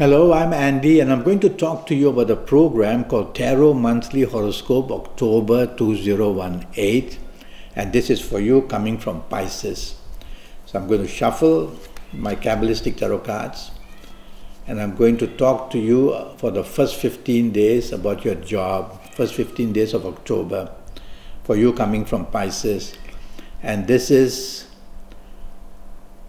Hello, I'm Andy, and I'm going to talk to you about a program called Tarot Monthly Horoscope October 2018, and this is for you coming from Pisces. So I'm going to shuffle my Kabbalistic tarot cards, and I'm going to talk to you for the first 15 days about your job, first 15 days of October, for you coming from Pisces. And this is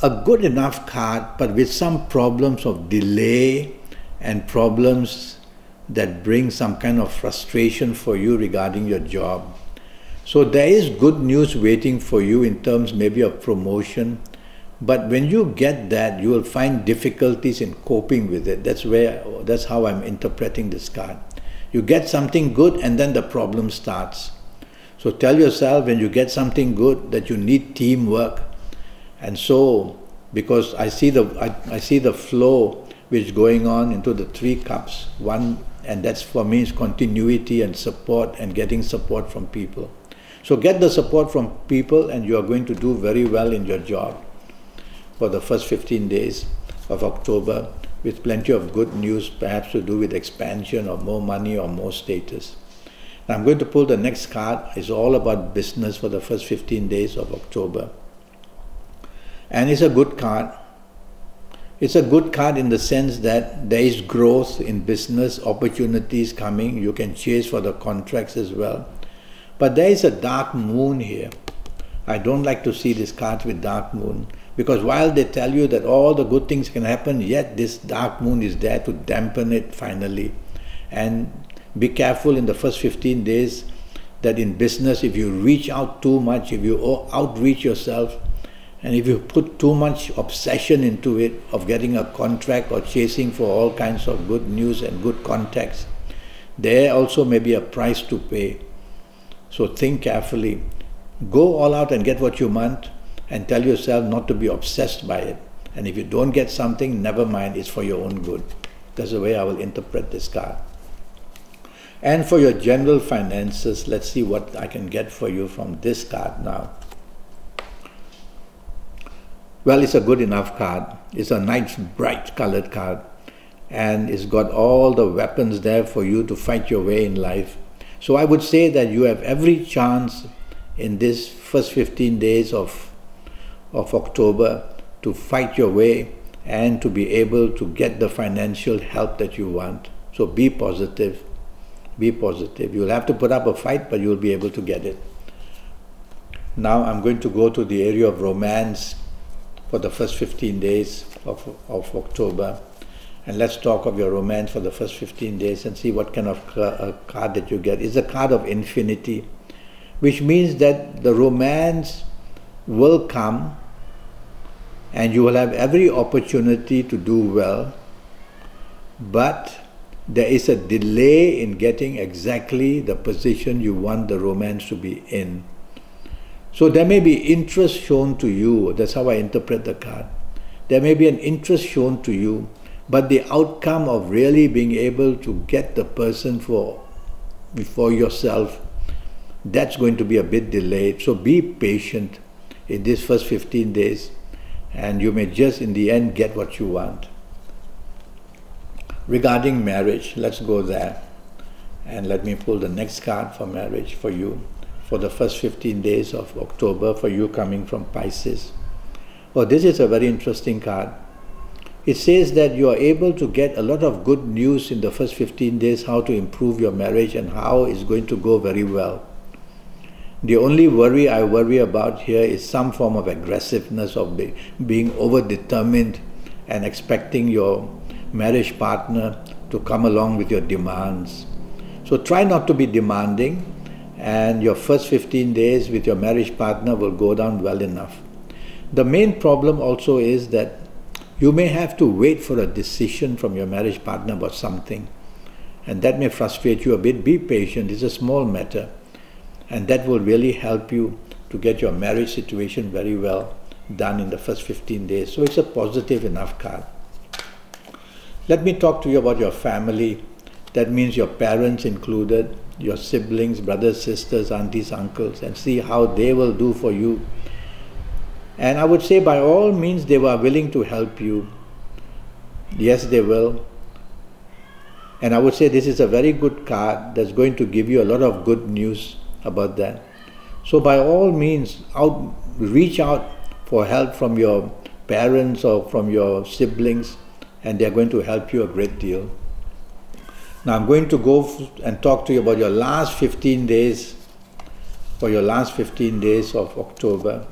a good enough card, but with some problems of delay and problems that bring some kind of frustration for you regarding your job. So there is good news waiting for you in terms maybe of promotion, but when you get that, you will find difficulties in coping with it. That's how I'm interpreting this card. You get something good and then the problem starts. So tell yourself when you get something good that you need teamwork. And so, because I see the flow which is going on into the three cups, and that's for me is continuity and support and getting support from people. So get the support from people and you are going to do very well in your job for the first 15 days of October, with plenty of good news, perhaps to do with expansion or more money or more status. Now I'm going to pull the next card. It's all about business for the first 15 days of October. And it's a good card. It's a good card in the sense that there is growth in business, opportunities coming. You can chase for the contracts as well. But there is a dark moon here. I don't like to see this card with dark moon, because while they tell you that all the good things can happen, yet this dark moon is there to dampen it finally. And be careful in the first 15 days that in business, if you reach out too much, if you outreach yourself, and if you put too much obsession into it of getting a contract or chasing for all kinds of good news and good contacts, there also may be a price to pay. So think carefully. Go all out and get what you want, and tell yourself not to be obsessed by it. And if you don't get something, never mind, it's for your own good. That's the way I will interpret this card. And for your general finances, let's see what I can get for you from this card now. Well, it's a good enough card. It's a nice bright colored card, and it's got all the weapons there for you to fight your way in life. So I would say that you have every chance in this first 15 days of October to fight your way and to be able to get the financial help that you want. So be positive. Be positive. You'll have to put up a fight, but you'll be able to get it. Now I'm going to go to the area of romance for the first 15 days of October. And let's talk of your romance for the first 15 days and see what kind of card that you get. It's a card of infinity, which means that the romance will come and you will have every opportunity to do well, but there is a delay in getting exactly the position you want the romance to be in. So there may be interest shown to you. That's how I interpret the card. There may be an interest shown to you, but the outcome of really being able to get the person for yourself, that's going to be a bit delayed. So be patient in these first 15 days, and you may just in the end get what you want. Regarding marriage, let's go there. And let me pull the next card for marriage for you for the first 15 days of October, for you coming from Pisces. Oh, this is a very interesting card. It says that you are able to get a lot of good news in the first 15 days, how to improve your marriage and how it's going to go very well. The only worry I worry about here is some form of aggressiveness, of being over-determined and expecting your marriage partner to come along with your demands. So try not to be demanding, and your first 15 days with your marriage partner will go down well enough. The main problem also is that you may have to wait for a decision from your marriage partner about something, and that may frustrate you a bit. Be patient. It's a small matter, and that will really help you to get your marriage situation very well done in the first 15 days. So it's a positive enough card. Let me talk to you about your family. That means your parents included, your siblings, brothers, sisters, aunties, uncles, and see how they will do for you. And I would say by all means they were willing to help you. Yes, they will. And I would say this is a very good card that's going to give you a lot of good news about that. So by all means, reach out for help from your parents or from your siblings, and they're going to help you a great deal. Now I'm going to go and talk to you about your last 15 days, for your last 15 days of October.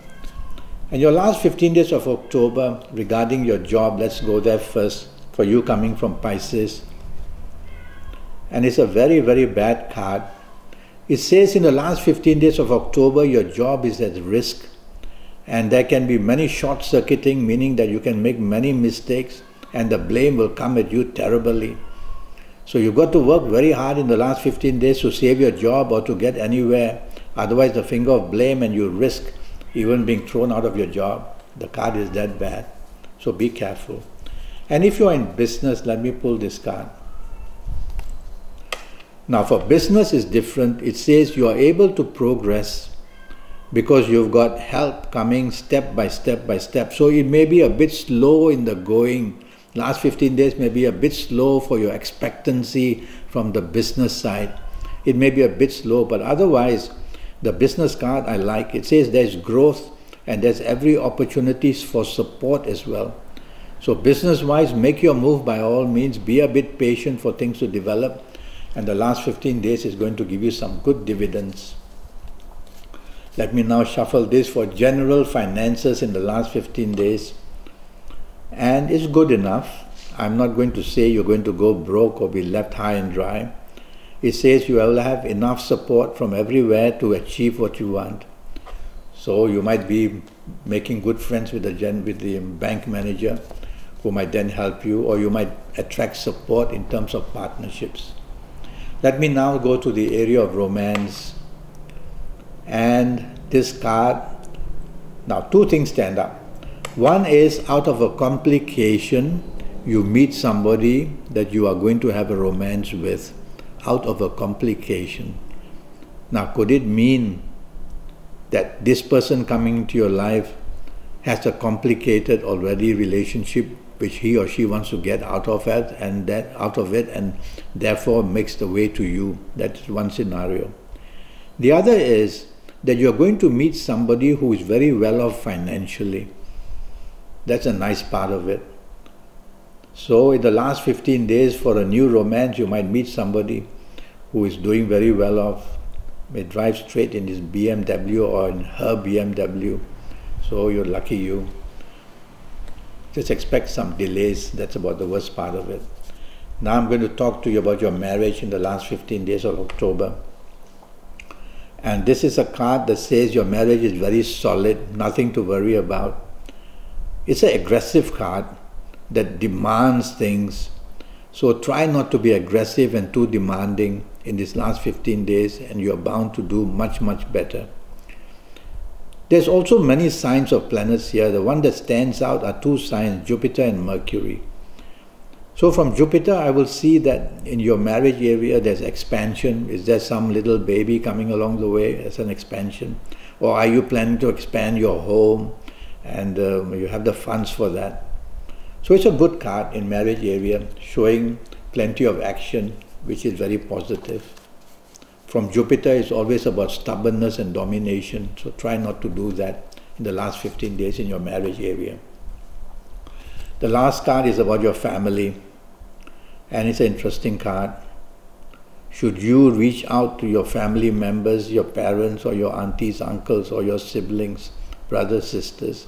And your last 15 days of October regarding your job, let's go there first, for you coming from Pisces. And it's a very, very bad card. It says in the last 15 days of October, your job is at risk. And there can be many short-circuiting, meaning that you can make many mistakes and the blame will come at you terribly. So you've got to work very hard in the last 15 days to save your job or to get anywhere. Otherwise, the finger of blame and you risk even being thrown out of your job. The card is that bad. So be careful. And if you're in business, let me pull this card. Now for business is different. It says you are able to progress because you've got help coming step by step by step. So it may be a bit slow in the going. Last 15 days may be a bit slow for your expectancy from the business side. It may be a bit slow, but otherwise, the business card I like. It says there's growth and there's every opportunity for support as well. So business-wise, make your move by all means. Be a bit patient for things to develop. And the last 15 days is going to give you some good dividends. Let me now shuffle this for general finances in the last 15 days. And it's good enough. I'm not going to say you're going to go broke or be left high and dry. It says you will have enough support from everywhere to achieve what you want. So you might be making good friends with the bank manager who might then help you, or you might attract support in terms of partnerships. Let me now go to the area of romance. And this card, now two things stand up. One is out of a complication, you meet somebody that you are going to have a romance with. Out of a complication. Now, could it mean that this person coming into your life has a complicated already relationship which he or she wants to get out of it, and therefore makes the way to you? That's one scenario. The other is that you're going to meet somebody who is very well off financially. That's a nice part of it. So in the last 15 days for a new romance, you might meet somebody who is doing very well off, may drive straight in his BMW or in her BMW. So you're lucky you. Just expect some delays. That's about the worst part of it. Now I'm going to talk to you about your marriage in the last 15 days of October. And this is a card that says your marriage is very solid, nothing to worry about. It's an aggressive card that demands things. So try not to be aggressive and too demanding in these last 15 days, and you're bound to do much, much better. There's also many signs of planets here. The one that stands out are two signs, Jupiter and Mercury. So from Jupiter, I will see that in your marriage area there's expansion. Is there some little baby coming along the way as an expansion? Or are you planning to expand your home and you have the funds for that? So it's a good card in marriage area, showing plenty of action, which is very positive. From Jupiter, it's always about stubbornness and domination, so try not to do that in the last 15 days in your marriage area. The last card is about your family, and it's an interesting card. Should you reach out to your family members, your parents or your aunties, uncles or your siblings, brothers, sisters?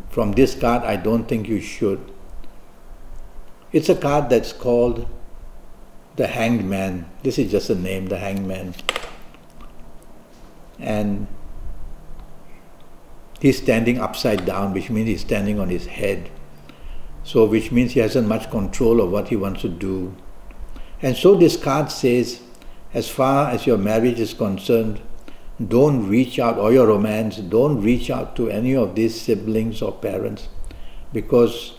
From this card, I don't think you should. It's a card that's called the Hanged Man. This is just a name, the Hanged Man. And he's standing upside down, which means he's standing on his head. So, which means he hasn't much control of what he wants to do. And so this card says, as far as your marriage is concerned, don't reach out, or your romance, don't reach out to any of these siblings or parents, because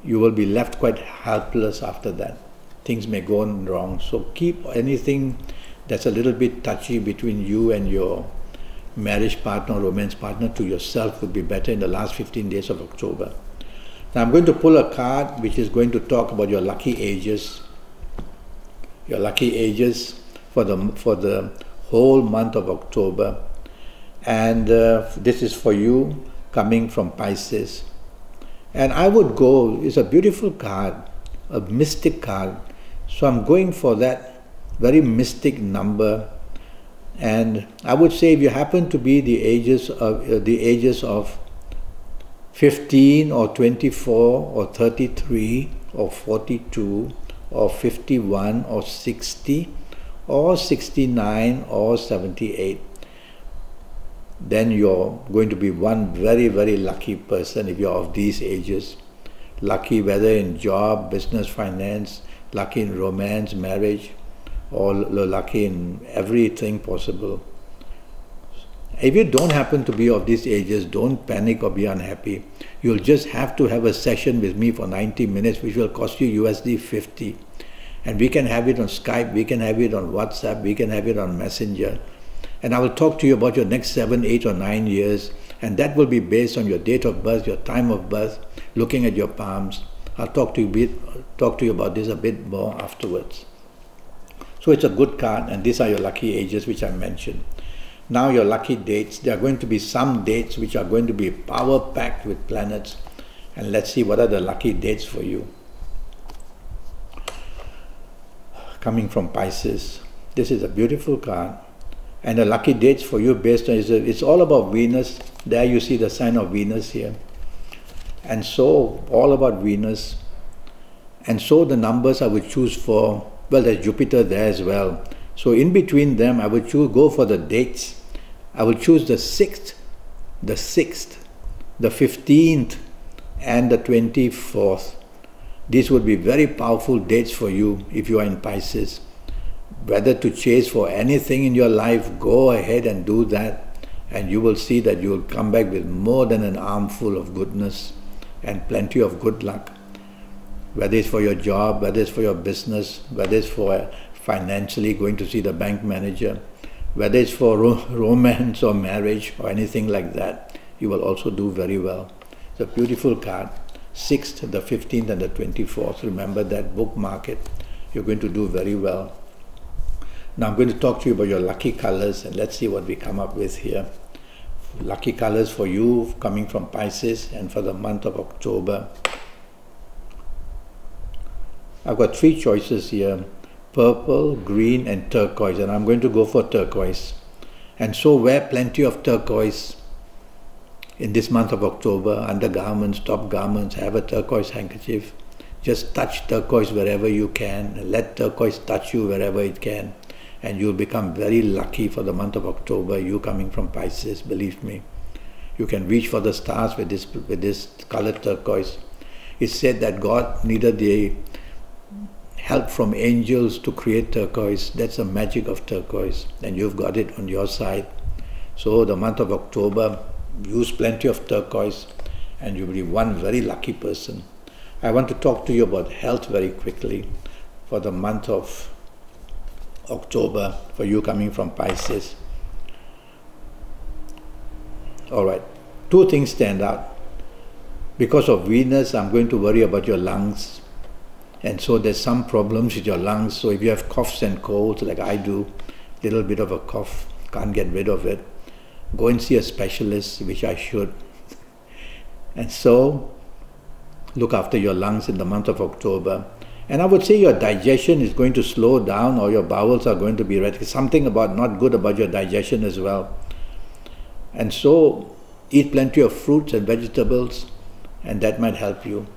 you will be left quite helpless after that. Things may go wrong. So keep anything that's a little bit touchy between you and your marriage partner or romance partner to yourself would be better in the last 15 days of October. Now I'm going to pull a card which is going to talk about your lucky ages. your lucky ages for the whole month of October. And this is for you coming from Pisces. And I would go, it's a beautiful card, a mystic card. So I'm going for that very mystic number. And I would say if you happen to be the ages of 15 or 24 or 33 or 42 or 51 or 60 or 69 or 78, then you're going to be one very, very lucky person if you're of these ages. Lucky whether in job, business, finance, lucky in romance, marriage, or lucky in everything possible. If you don't happen to be of these ages, don't panic or be unhappy. You'll just have to have a session with me for 90 minutes, which will cost you USD 50. And we can have it on Skype, we can have it on WhatsApp, we can have it on Messenger. And I will talk to you about your next 7, 8 or 9 years, and that will be based on your date of birth, your time of birth, looking at your palms. I'll talk to you about this a bit more afterwards. So it's a good card, and these are your lucky ages which I mentioned. Now your lucky dates. There are going to be some dates which are going to be power-packed with planets, and let's see what are the lucky dates for you. Coming from Pisces, this is a beautiful card. And the lucky dates for you based on, it's all about Venus. There you see the sign of Venus here. And so, all about Venus. And so the numbers I would choose for, well, there's Jupiter there as well. So in between them, I would go for the dates. I would choose the 6th, the 15th, and the 24th. These would be very powerful dates for you if you are in Pisces. Whether to chase for anything in your life, go ahead and do that, and you will see that you will come back with more than an armful of goodness and plenty of good luck. Whether it's for your job, whether it's for your business, whether it's for financially going to see the bank manager, whether it's for romance or marriage or anything like that, you will also do very well. It's a beautiful card. 6th, the 15th and the 24th. Remember that, bookmark it. You're going to do very well. Now I'm going to talk to you about your lucky colors, and let's see what we come up with here. Lucky colors for you coming from Pisces and for the month of October. I've got 3 choices here: purple, green and turquoise, and I'm going to go for turquoise. And so wear plenty of turquoise in this month of October. Undergarments, top garments, have a turquoise handkerchief. Just touch turquoise wherever you can. Let turquoise touch you wherever it can. And you'll become very lucky for the month of October, you coming from Pisces, believe me. You can reach for the stars with this color turquoise. It's said that God needed the help from angels to create turquoise. That's the magic of turquoise, and you've got it on your side. So the month of October, use plenty of turquoise, and you'll be one very lucky person. I want to talk to you about health very quickly for the month of October, for you coming from Pisces. Alright, 2 things stand out. Because of Venus, I'm going to worry about your lungs. And so there's some problems with your lungs. So if you have coughs and colds like I do, little bit of a cough, can't get rid of it, go and see a specialist, which I should. And so look after your lungs in the month of October. And I would say your digestion is going to slow down, or your bowels are going to be red. Something about not good about your digestion as well. And so eat plenty of fruits and vegetables, and that might help you.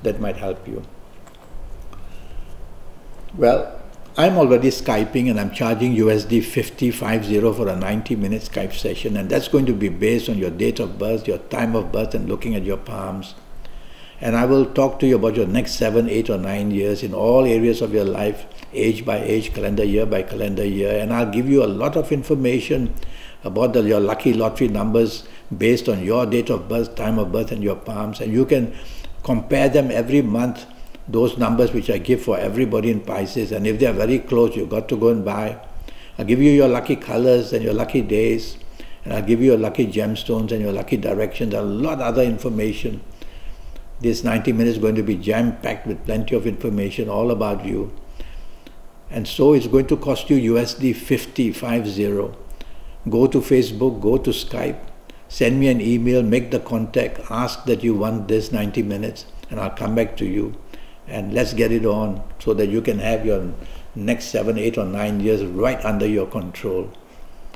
That might help you. Well, I'm already Skyping, and I'm charging USD 50 for a 90-minute Skype session, and that's going to be based on your date of birth, your time of birth, and looking at your palms. And I will talk to you about your next 7, 8 or 9 years in all areas of your life, age by age, calendar year by calendar year. And I'll give you a lot of information about your lucky lottery numbers based on your date of birth, time of birth and your palms. And you can compare them every month, those numbers which I give for everybody in Pisces. And if they are very close, you've got to go and buy. I'll give you your lucky colors and your lucky days. And I'll give you your lucky gemstones and your lucky directions, and a lot of other information. This 90 minutes is going to be jam-packed with plenty of information all about you. And so it's going to cost you USD 50. Go to Facebook, go to Skype, send me an email, make the contact, ask that you want this 90 minutes, and I'll come back to you. And let's get it on so that you can have your next 7, 8, or 9 years right under your control.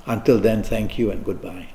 Until then, thank you and goodbye.